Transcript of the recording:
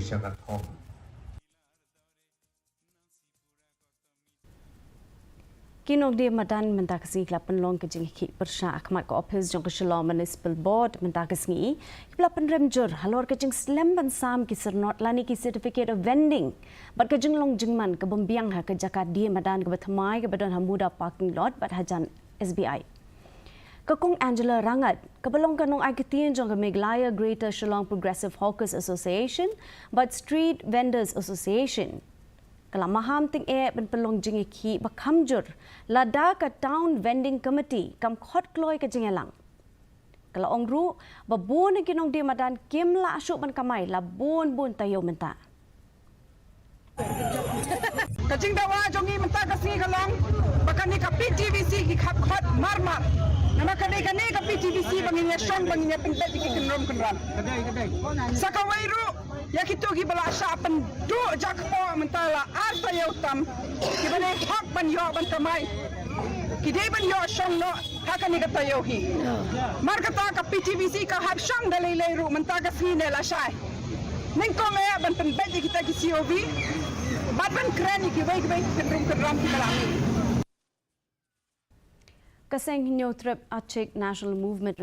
Pyrshah kat hom Nongdie Madan mentakasi kelapan long kejing Ïakhih Pyrshah akmat ke office jong Syrnod municipal board mentakasi kelapan remjur halor kejing Pynslem bansam ki Syrnod lani ki certificate of vending bat kejing long jingman ke bembiang ha ke Jakadi Madan ke bethamai ke badan hamuda parking lot bat hajan SBI Kekong Angela Rangat kebelong kanong agitien jong ke Meglaya Greater Shillong Progressive Hawkers Association but Street Vendors Association Kalau maham ting ben pelong jing Ïakhih bakamjur lada ke town vending committee kam khot kloi ke jingelang. Kalau ongru babun ki Nongdie Madan kim la asyuk ban kamai la bun tayo menta. Kajing dawa jongi menta kasi kalong bakani ka PTVC ki khap khot mar nama kadai ka PTVC banginya song banginya pintet ki kenrom kenram kadai sakawairu ya kita ki bala sya pendu jakpo mentala arta yautam ki bane hak ban yo ban kamai ki dei ban yo song no hakani kata yo hi mar kata ka PTVC ka hab song dalai ru menta ka sine la syai ning ko me ban pentet kita ki COV bat ban kran ki baik kenrom kenram ki balami Kaseng Hinyo Trip Achik National Movement